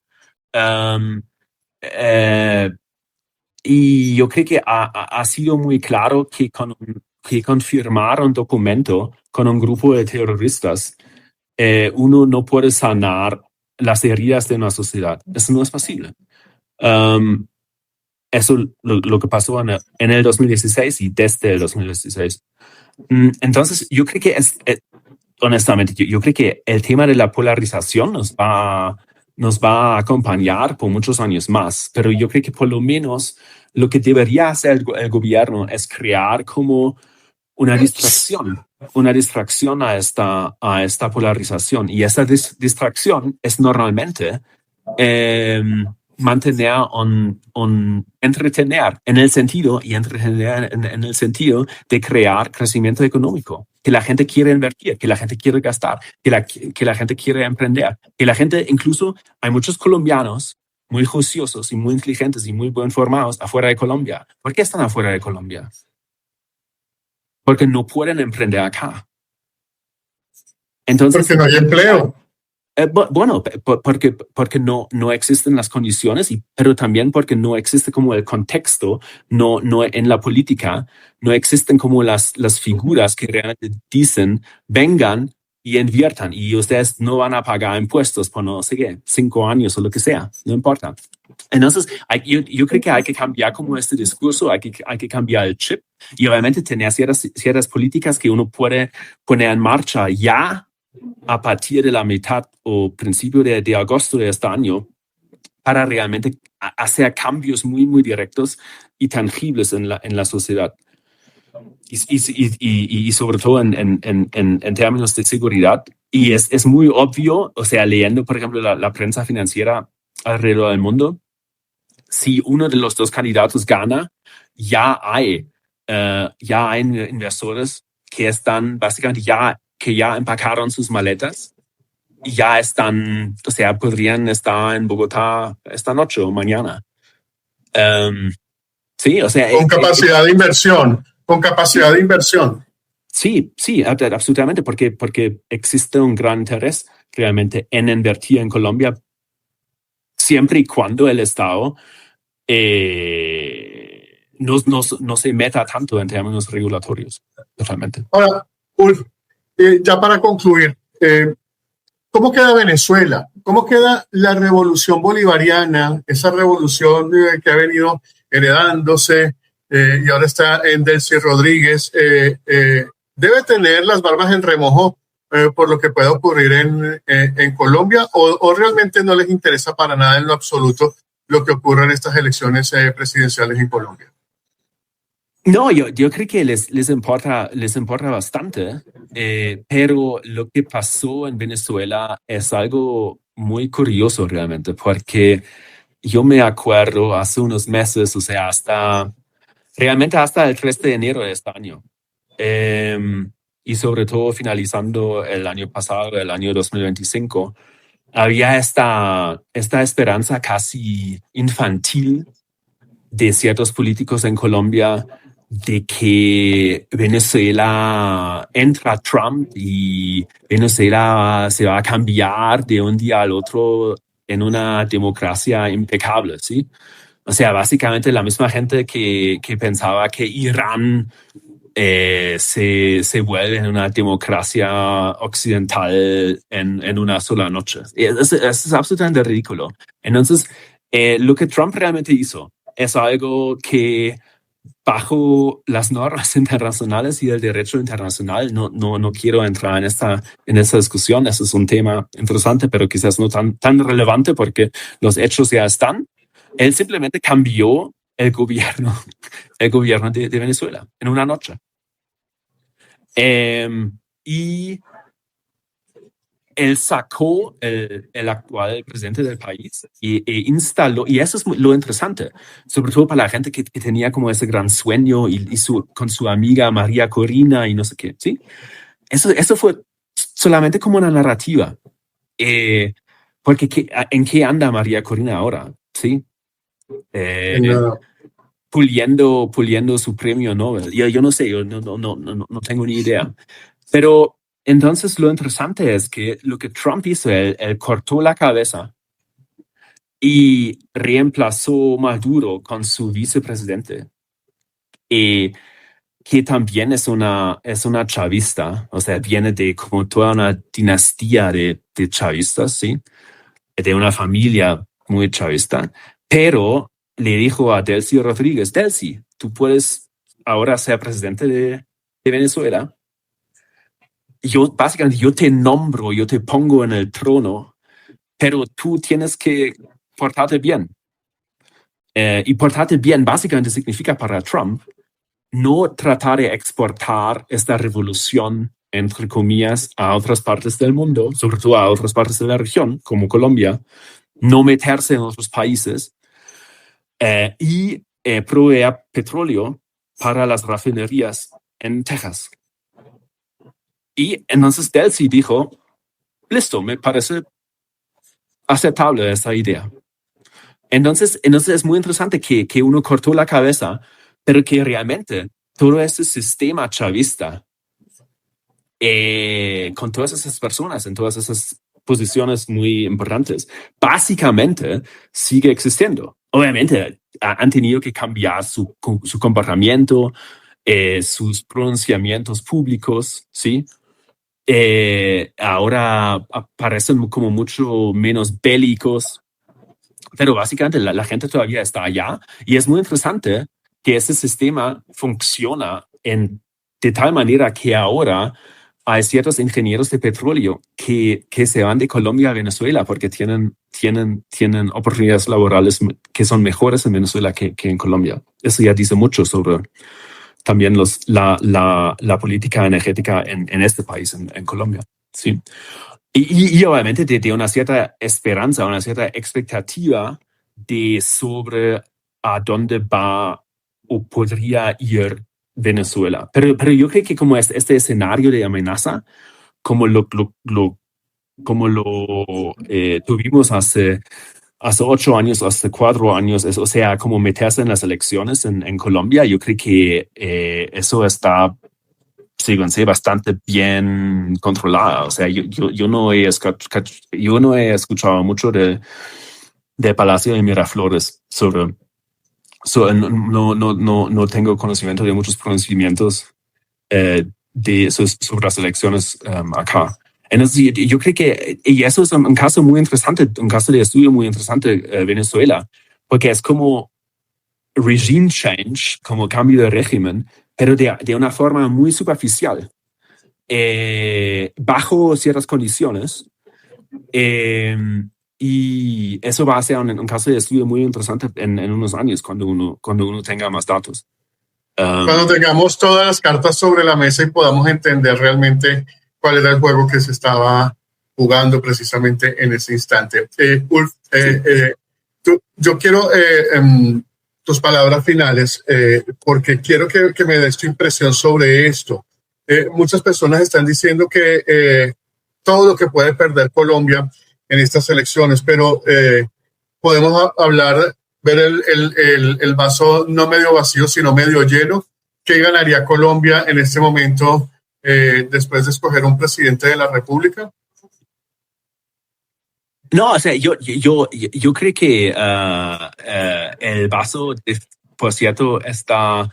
Um, eh, y yo creo que ha sido muy claro que con firmar un documento con un grupo de terroristas, uno no puede sanar las heridas de una sociedad. Eso no es posible. Eso lo que pasó en el 2016 y desde el 2016. Entonces, yo creo que honestamente, yo creo que el tema de la polarización nos va a acompañar por muchos años más, pero yo creo que por lo menos lo que debería hacer el gobierno es crear como una distracción a esta polarización. Y esa distracción es normalmente mantener entretener en el sentido en el sentido de crear crecimiento económico, que la gente quiere invertir, que la gente quiere gastar, que la gente quiere emprender, que la gente, incluso hay muchos colombianos muy juiciosos y muy inteligentes y muy bien formados afuera de Colombia. ¿Por qué están afuera de Colombia? Porque no pueden emprender acá. Entonces, porque no hay empleo. Bueno, porque no existen las condiciones, pero también porque no existe como el contexto, no en la política, no existen como las figuras que realmente dicen, vengan y inviertan, y ustedes no van a pagar impuestos por no sé qué, 5 años o lo que sea, no importa. Entonces, yo creo que hay que cambiar como este discurso, hay que cambiar el chip, y obviamente tener ciertas políticas que uno puede poner en marcha ya a partir de la mitad o principio de agosto de este año para realmente hacer cambios muy, muy directos y tangibles en la sociedad. Y sobre todo en términos de seguridad. Y es muy obvio, o sea, leyendo, por ejemplo, la prensa financiera alrededor del mundo, si uno de los dos candidatos gana, ya hay inversores que están básicamente que ya empacaron sus maletas y ya están, o sea, podrían estar en Bogotá esta noche o mañana. Sí, o sea... Con capacidad de inversión, con capacidad de inversión. Sí, absolutamente, porque existe un gran interés realmente en invertir en Colombia siempre y cuando el Estado no se meta tanto en términos regulatorios, totalmente. Ahora, Ulf, ya para concluir, ¿cómo queda Venezuela? ¿Cómo queda la revolución bolivariana, esa revolución que ha venido heredándose y ahora está en Delcy Rodríguez? ¿Debe tener las barbas en remojo por lo que pueda ocurrir en Colombia o realmente no les interesa para nada en lo absoluto lo que ocurre en estas elecciones presidenciales en Colombia? No, yo creo que les importa bastante, pero lo que pasó en Venezuela es algo muy curioso realmente, porque yo me acuerdo hace unos meses, o sea, realmente hasta el 3 de enero de este año, y sobre todo finalizando el año pasado, el año 2025, había esta esperanza casi infantil de ciertos políticos en Colombia de que Venezuela entra Trump y Venezuela se va a cambiar de un día al otro en una democracia impecable, ¿sí? O sea, básicamente la misma gente que pensaba que Irán se vuelve en una democracia occidental en una sola noche. Eso es absolutamente ridículo. Entonces, lo que Trump realmente hizo es algo que bajo las normas internacionales y el derecho internacional, no quiero entrar en esta discusión, ese es un tema interesante, pero quizás no tan relevante porque los hechos ya están. Él simplemente cambió el gobierno de Venezuela en una noche. Y él sacó el actual presidente del país e instaló, y eso es lo interesante, sobre todo para la gente que tenía como ese gran sueño con su amiga María Corina y no sé qué, ¿sí? Eso fue solamente como una narrativa. Porque ¿en qué anda María Corina ahora? ¿Sí? Puliendo su premio Nobel. Yo no sé, yo no tengo ni idea. Pero entonces lo interesante es que lo que Trump hizo, él cortó la cabeza y reemplazó Maduro con su vicepresidente, que también es una chavista, o sea, viene de como toda una dinastía de chavistas, ¿sí? De una familia muy chavista, pero le dijo a Delcy Rodríguez, Delcy, tú puedes ahora ser presidente de Venezuela. Básicamente, yo te nombro, yo te pongo en el trono, pero tú tienes que portarte bien. Y portarte bien básicamente significa para Trump no tratar de exportar esta revolución, entre comillas, a otras partes del mundo, sobre todo a otras partes de la región, como Colombia, no meterse en otros países y proveer petróleo para las refinerías en Texas. Y entonces Delcy dijo, listo, me parece aceptable esta idea. Entonces es muy interesante que uno cortó la cabeza, pero que realmente todo ese sistema chavista, con todas esas personas en todas esas posiciones muy importantes, básicamente sigue existiendo. Obviamente han tenido que cambiar su comportamiento, sus pronunciamientos públicos, ¿sí? Ahora parecen como mucho menos bélicos, pero básicamente la gente todavía está allá y es muy interesante que ese sistema funciona de tal manera que ahora hay ciertos ingenieros de petróleo que se van de Colombia a Venezuela porque tienen oportunidades laborales que son mejores en Venezuela que en Colombia. Eso ya dice mucho sobre también la política energética en este país, en Colombia. Sí. Y obviamente de una cierta esperanza, una cierta expectativa sobre a dónde va o podría ir Venezuela. Pero yo creo que como este escenario de amenaza, como lo tuvimos hace 8 años, hace 4 años, o sea, como meterse en las elecciones en Colombia, yo creo que eso está bastante bien controlada. O sea, yo no he escuchado mucho de Palacio de Miraflores no tengo conocimiento de muchos conocimientos sobre las elecciones acá. Entonces, yo creo que, y eso es un caso muy interesante, un caso de estudio muy interesante, Venezuela, porque es como regime change, como cambio de régimen, pero de una forma muy superficial, bajo ciertas condiciones. Y eso va a ser un caso de estudio muy interesante en unos años, cuando uno tenga más datos. Cuando tengamos todas las cartas sobre la mesa y podamos entender realmente cuál era el juego que se estaba jugando precisamente en ese instante. Ulf, yo quiero tus palabras finales, porque quiero que me des tu impresión sobre esto. Muchas personas están diciendo que todo lo que puede perder Colombia en estas elecciones, pero podemos ver el vaso no medio vacío, sino medio lleno. ¿Qué ganaría Colombia en este momento después de escoger un presidente de la República? No, o sea, yo creo que el vaso, por cierto, está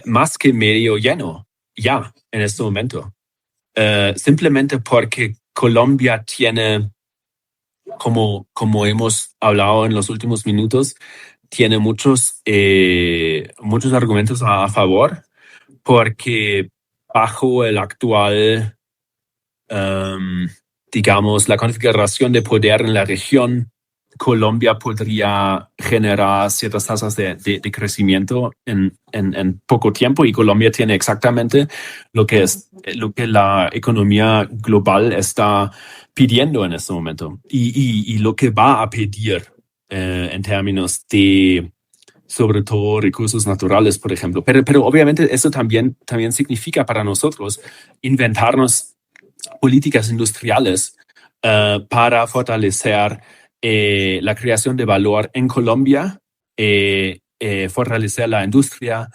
más que medio lleno ya en este momento. Simplemente porque Colombia tiene, como hemos hablado en los últimos minutos, tiene muchos argumentos a favor, porque bajo el actual, digamos, la configuración de poder en la región, Colombia podría generar ciertas tasas de crecimiento en poco tiempo, y Colombia tiene exactamente lo que la economía global está pidiendo en este momento y lo que va a pedir en términos de, sobre todo, recursos naturales, por ejemplo. Pero obviamente eso también significa para nosotros inventarnos políticas industriales para fortalecer la creación de valor en Colombia, fortalecer la industria,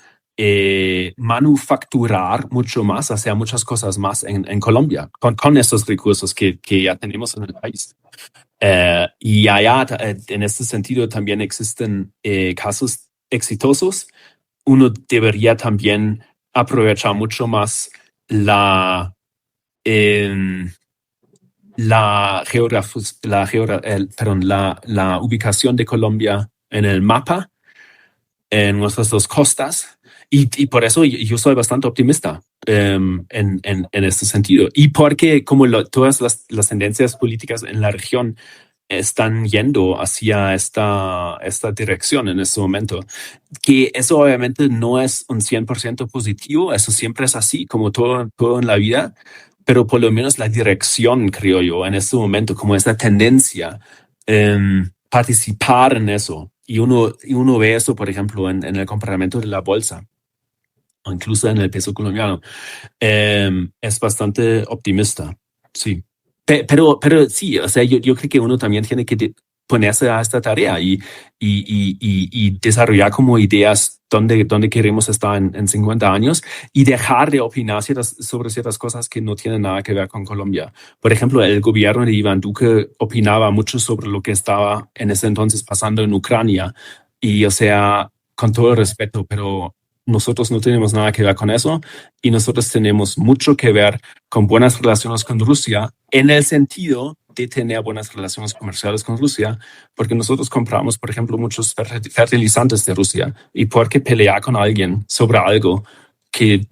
manufacturar mucho más, hacer muchas cosas más en Colombia con estos recursos que ya tenemos en el país. Y allá, en este sentido, también existen casos exitosos. Uno debería también aprovechar mucho más la ubicación de Colombia en el mapa, en nuestras dos costas, y por eso yo soy bastante optimista en este sentido. Y porque como todas las tendencias políticas en la región están yendo hacia esta dirección en este momento, que eso obviamente no es un 100% positivo, eso siempre es así, como todo en la vida, pero por lo menos la dirección, creo yo, en este momento, como esta tendencia, participar en eso. Y uno ve eso, por ejemplo, en el comportamiento de la bolsa, o incluso en el peso colombiano, es bastante optimista, sí. Pero sí, o sea, yo creo que uno también tiene que ponerse a esta tarea y desarrollar como ideas dónde queremos estar en 50 años y dejar de opinar sobre ciertas cosas que no tienen nada que ver con Colombia. Por ejemplo, el gobierno de Iván Duque opinaba mucho sobre lo que estaba en ese entonces pasando en Ucrania y, o sea, con todo el respeto, pero nosotros no tenemos nada que ver con eso y nosotros tenemos mucho que ver con buenas relaciones con Rusia en el sentido de tener buenas relaciones comerciales con Rusia, porque nosotros compramos, por ejemplo, muchos fertilizantes de Rusia. ¿Y por qué pelear con alguien sobre algo que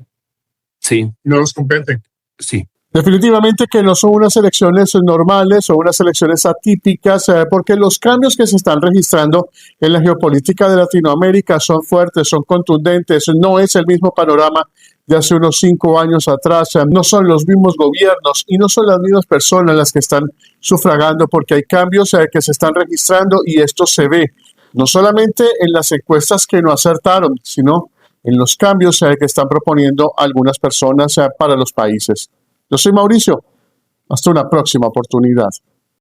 sí, No nos competen. sí? Definitivamente que no son unas elecciones normales, son unas elecciones atípicas, porque los cambios que se están registrando en la geopolítica de Latinoamérica son fuertes, son contundentes, no es el mismo panorama de hace unos 5 años atrás, no son los mismos gobiernos y no son las mismas personas las que están sufragando, porque hay cambios que se están registrando y esto se ve no solamente en las encuestas que no acertaron, sino en los cambios que están proponiendo algunas personas para los países. Yo soy Mauricio. Hasta una próxima oportunidad.